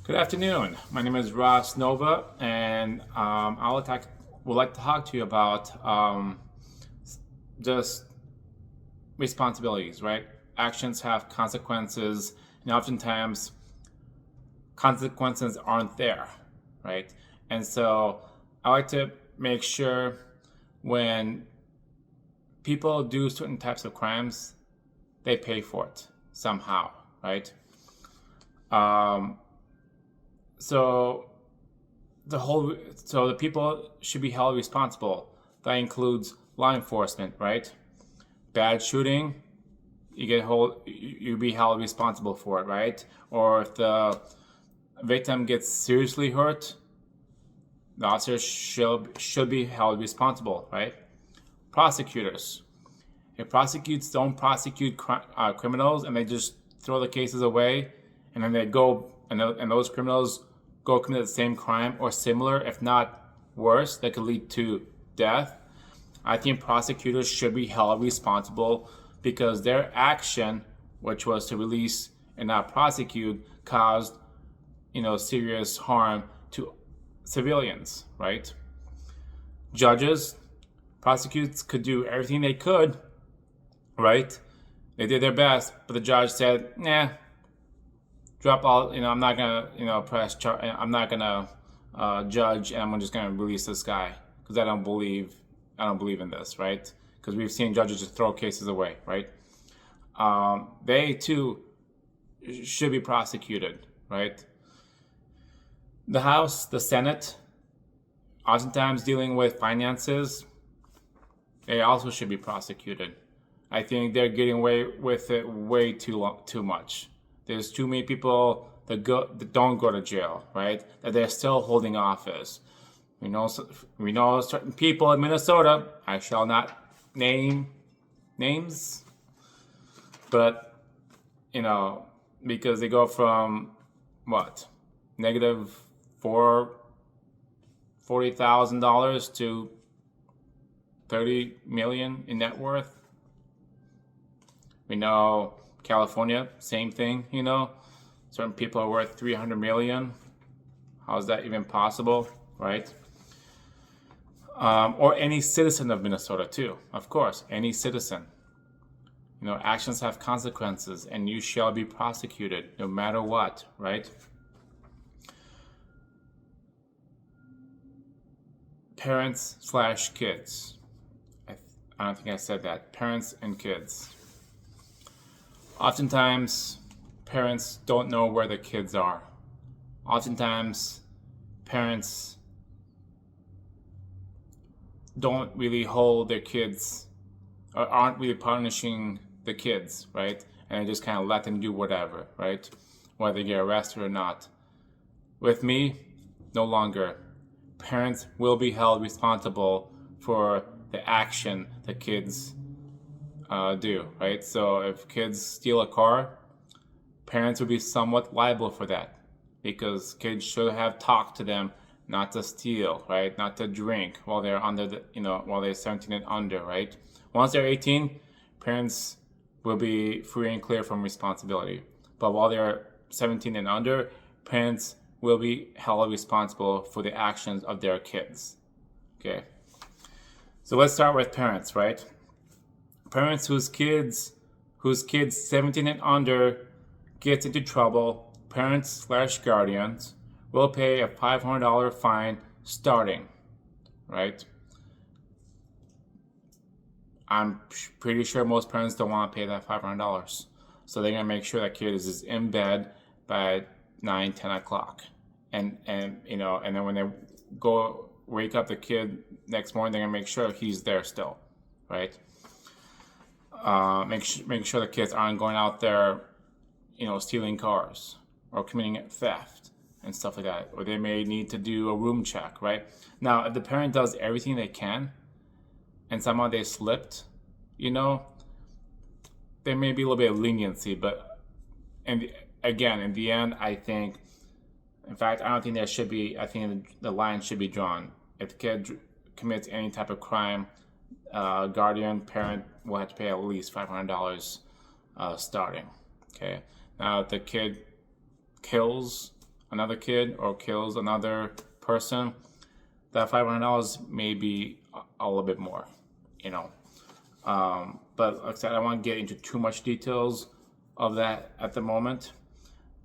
Good afternoon. My name is Ross Nova, and would like to talk to you about just responsibilities, right? Actions have consequences, and oftentimes consequences aren't there, right? And so I like to make sure when people do certain types of crimes, they pay for it somehow, right? Um, so the people should be held responsible. That includes law enforcement, right? Bad shooting, you be held responsible for it, right? Or if the victim gets seriously hurt, the officer should be held responsible, right? Prosecutors, if prosecutors don't prosecute criminals and they just throw the cases away, and then they go and those criminals go commit the same crime or similar, if not worse, that could lead to death, I think prosecutors should be held responsible because their action, which was to release and not prosecute, caused serious harm to civilians, right? Judges, prosecutors could do everything they could, right? They did their best, but the judge said, "Nah, drop all. I'm not gonna, I'm not gonna judge, and I'm just gonna release this guy because I don't believe in this, right? Because we've seen judges just throw cases away, right? They too should be prosecuted, right? The House, the Senate, oftentimes dealing with finances, they also should be prosecuted. I think they're getting away with it way too much. There's too many people that don't go to jail, right? That they're still holding office. We know certain people in Minnesota. I shall not name names, but because they go from what negative $40,000 to 30 million in net worth. We know California, same thing. Certain people are worth 300 million. How is that even possible, right? Or any citizen of Minnesota too, of course, any citizen. Actions have consequences, and you shall be prosecuted no matter what, right? Parents/kids. I don't think I said that. Parents and kids. Oftentimes, parents don't know where the kids are. Oftentimes, parents don't really hold their kids or aren't really punishing the kids, right? And they just kind of let them do whatever, right? Whether they get arrested or not. With me, no longer. Parents will be held responsible for the action the kids do, right? So if kids steal a car, parents would be somewhat liable for that because kids should have talked to them not to steal, right? Not to drink while they're while they're 17 and under, right? Once they're 18, parents will be free and clear from responsibility. But while they're 17 and under, parents will be held responsible for the actions of their kids. Okay. So let's start with parents, right? Parents whose kids 17 and under gets into trouble, parents/guardians will pay a $500 fine starting, right? I'm pretty sure most parents don't want to pay that $500. So they're going to make sure that kid is in bed by 9, 10 o'clock. And then when they go wake up the kid next morning, they're going to make sure he's there still, right? Make sure the kids aren't going out there, stealing cars or committing theft and stuff like that. Or they may need to do a room check, right? Now, if the parent does everything they can and somehow they slipped, there may be a little bit of leniency. But again, in the end, I think, in fact, I don't think there should be, I think the line should be drawn. If the kid commits any type of crime, guardian, parent will have to pay at least $500 starting. Okay. Now, if the kid kills another kid or kills another person, that $500 may be a little bit more, you know. But like I said, I don't want to get into too much details of that at the moment.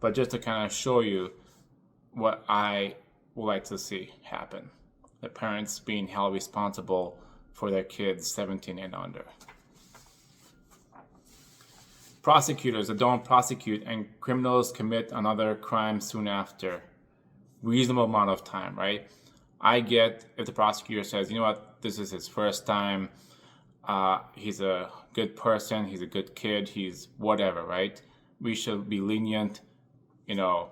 But just to kind of show you what I would like to see happen. The parents being held responsible for their kids 17 and under. Prosecutors that don't prosecute and criminals commit another crime soon after. Reasonable amount of time, right? I get if the prosecutor says, you know what, this is his first time, he's a good person, he's a good kid, he's whatever, right? We should be lenient, you know.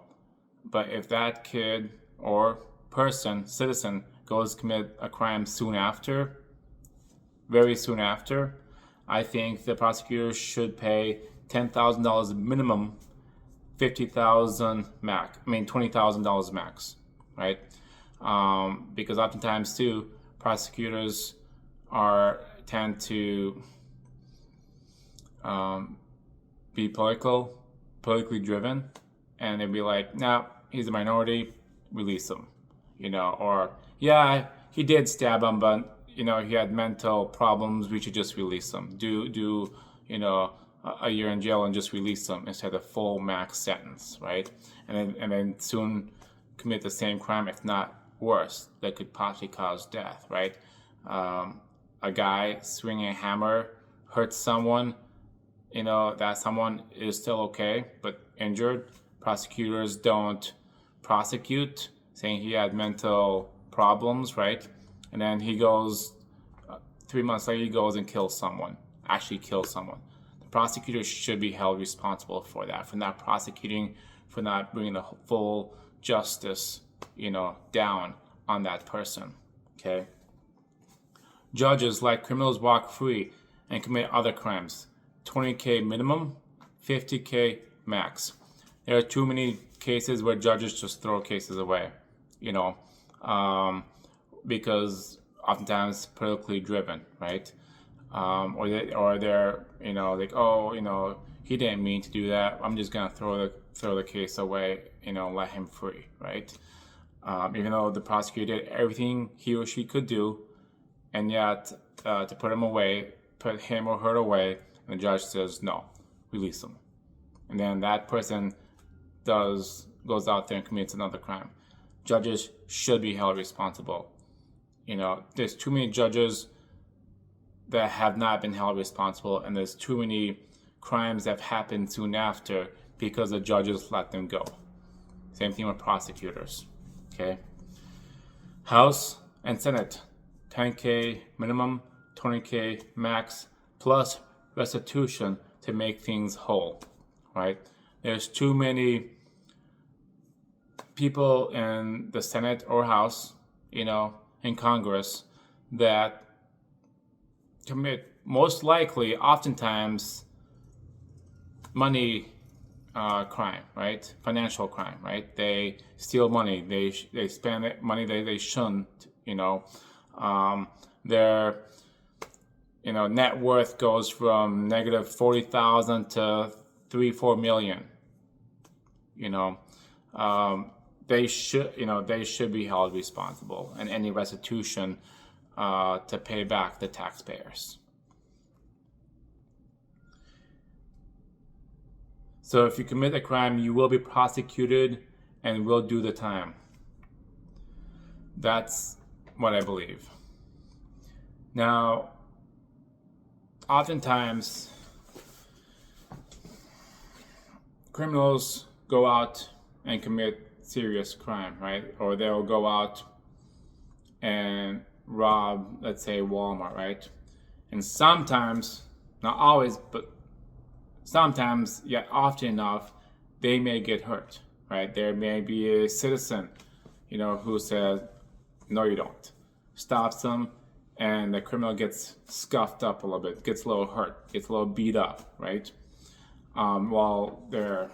But if that kid or person, citizen, goes commit a crime soon after, very soon after, I think the prosecutor should pay $10,000 minimum, $50,000 max. I mean $20,000 max, right? Because oftentimes too, prosecutors tend to be politically driven, and they'd be like, "Nah, he's a minority, release him," you know, or yeah, he did stab him, but you know he had mental problems. We should just release him. Do you know a year in jail and just release him instead of full max sentence, right? And then soon commit the same crime, if not worse, that could possibly cause death, right? A guy swinging a hammer hurts someone, you know, that someone is still okay, but injured. Prosecutors don't prosecute, saying he had mental problems, right? And then he goes, 3 months later, he goes and kills someone, actually kills someone. The prosecutor should be held responsible for that, for not prosecuting, for not bringing the full justice, you know, down on that person, okay? Judges let criminals walk free and commit other crimes. $20K minimum, $50K max. There are too many cases where judges just throw cases away, you know, because oftentimes politically driven, right? Or they're, you know, like, oh, you know, he didn't mean to do that. I'm just gonna throw the case away, you know, let him free, right? Even though the prosecutor did everything he or she could do, and yet to put him or her away, and the judge says no, release him, and then that person goes out there and commits another crime. Judges should be held responsible. You know, there's too many judges that have not been held responsible, and there's too many crimes that have happened soon after because the judges let them go. Same thing with prosecutors. Okay. House and Senate, $10K minimum, $20K max, plus restitution to make things whole, right? There's too many people in the Senate or House, you know, in Congress that commit, most likely, oftentimes, money crime, right? Financial crime, right? They steal money. They spend money they shouldn't. You know, their net worth goes from negative 40,000 to 3-4 million. You know, they should be held responsible, and any restitution to pay back the taxpayers. So if you commit a crime, you will be prosecuted and will do the time. That's what I believe. Now, oftentimes, criminals go out and commit serious crime, right? Or they'll go out and rob, let's say, Walmart, right? And sometimes, not always, but sometimes, yet often enough, they may get hurt, right? There may be a citizen, you know, who says, no, you don't. Stops them, and the criminal gets scuffed up a little bit, gets a little hurt, gets a little beat up, right? While they're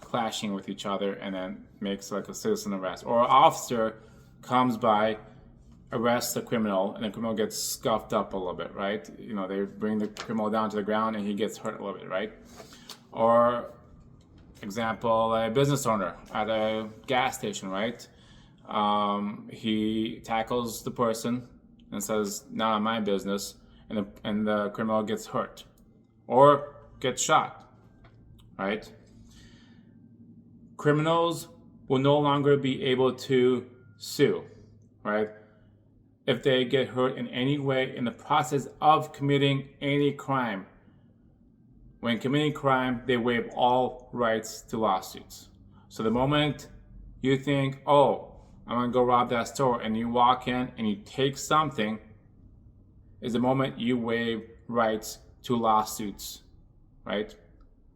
clashing with each other, and then makes like a citizen arrest. Or an officer comes by, arrests the criminal, and the criminal gets scuffed up a little bit, right? You know, they bring the criminal down to the ground and he gets hurt a little bit, right? Or example, a business owner at a gas station, right? He tackles the person and says, "Not my business," and the criminal gets hurt or gets shot, right? Criminals will no longer be able to sue, right? If they get hurt in any way in the process of committing any crime. When committing crime, they waive all rights to lawsuits. So the moment you think, oh, I'm gonna go rob that store, and you walk in and you take something, is the moment you waive rights to lawsuits, right?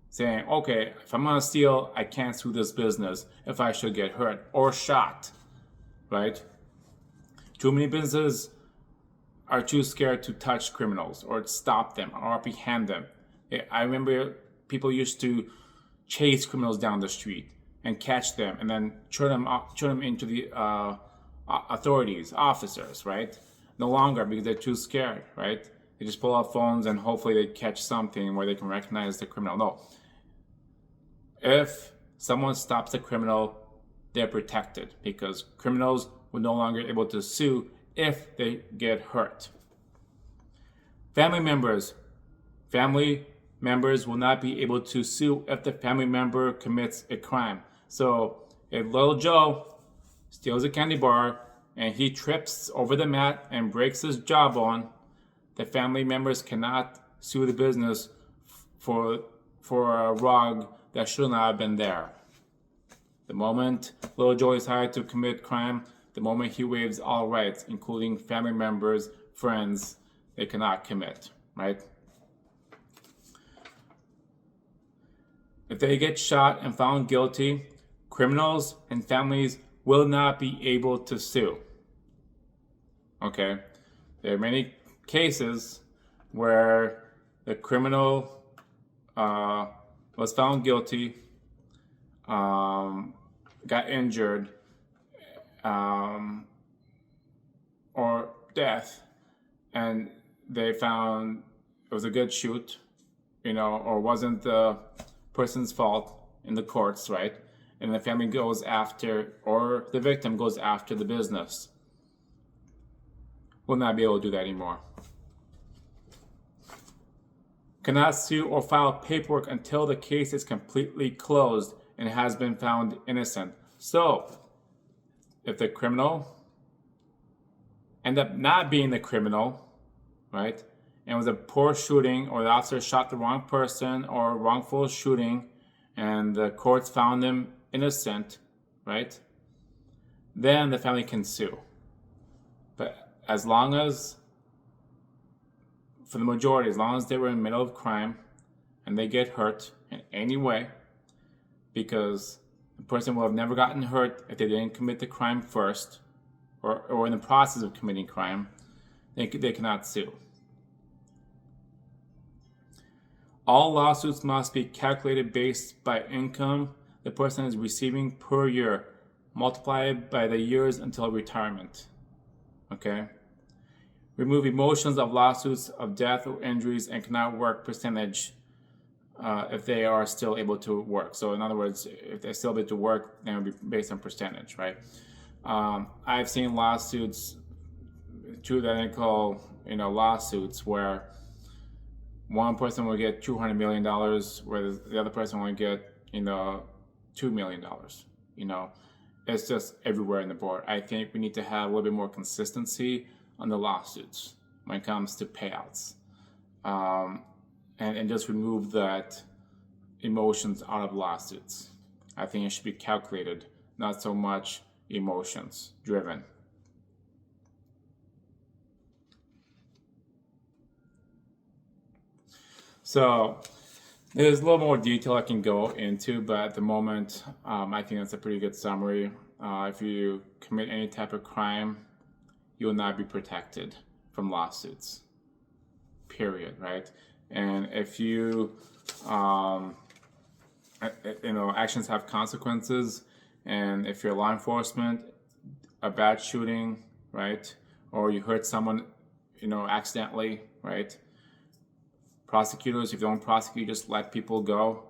Saying, okay, if I'm gonna steal, I can't sue this business if I should get hurt or shot, right? Too many businesses are too scared to touch criminals or stop them or apprehend them. I remember people used to chase criminals down the street and catch them and then turn them into the authorities, officers, right? No longer, because they're too scared, right? They just pull out phones and hopefully they catch something where they can recognize the criminal. No. If someone stops a criminal, they're protected because criminals will no longer be able to sue if they get hurt. Family members will not be able to sue if the family member commits a crime. So if little Joe steals a candy bar and he trips over the mat and breaks his jawbone, the family members cannot sue the business for a rug that should not have been there. The moment little Joe is hired to commit crime, the moment he waives all rights, including family members, friends, they cannot commit, right? If they get shot and found guilty, criminals and families will not be able to sue. Okay? There are many cases where the criminal was found guilty, got injured, or death, and they found it was a good shoot, or wasn't the person's fault in the courts, right? And the family goes after, or the victim goes after the business. Will not be able to do that anymore. Cannot sue or file paperwork until the case is completely closed and has been found innocent. So, if the criminal end up not being the criminal, right, and it was a poor shooting, or the officer shot the wrong person, or wrongful shooting, and the courts found them innocent, right, then the family can sue. But as long as, for the majority, as long as they were in the middle of crime and they get hurt in any way, because the person will have never gotten hurt if they didn't commit the crime first, or in the process of committing crime, they cannot sue. All lawsuits must be calculated based by income the person is receiving per year, multiplied by the years until retirement. Okay? Remove emotions of lawsuits of death or injuries and cannot work percentage if they are still able to work. So in other words, if they're still able to work, then it would be based on percentage, right? I've seen lawsuits, true identical, lawsuits where one person will get $200 million, whereas the other person will get, $2 million. It's just everywhere in the board. I think we need to have a little bit more consistency on the lawsuits when it comes to payouts, and just remove that emotions out of lawsuits. I think it should be calculated, not so much emotions driven. So there's a little more detail I can go into, but at the moment, I think that's a pretty good summary. If you commit any type of crime, you will not be protected from lawsuits, period, right? And if you, actions have consequences, and if you're law enforcement, a bad shooting, right, or you hurt someone, accidentally, right? Prosecutors, if you don't prosecute, just let people go,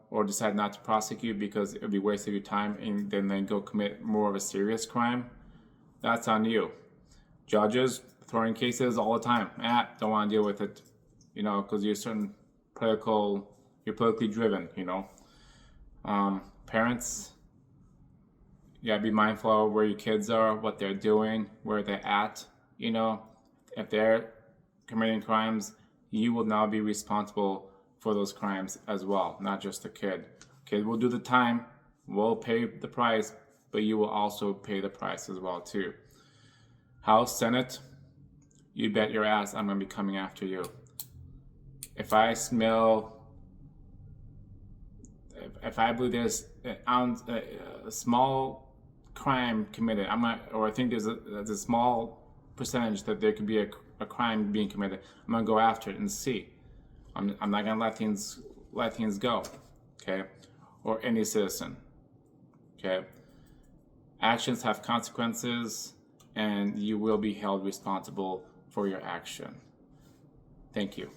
or decide not to prosecute because it would be wasting your time and then go commit more of a serious crime, that's on you. Judges throwing cases all the time. Don't want to deal with it, because you're politically driven, Parents, be mindful of where your kids are, what they're doing, where they're at, If they're committing crimes, you will now be responsible for those crimes as well, not just the kid. Kid will do the time, will pay the price, but you will also pay the price as well too. House, Senate, you bet your ass I'm going to be coming after you. If I believe there's a small crime committed, I think there's a small percentage that there could be a crime being committed, I'm going to go after it and see. I'm not going to let things go, okay? Or any citizen, okay? Actions have consequences, and you will be held responsible for your action. Thank you.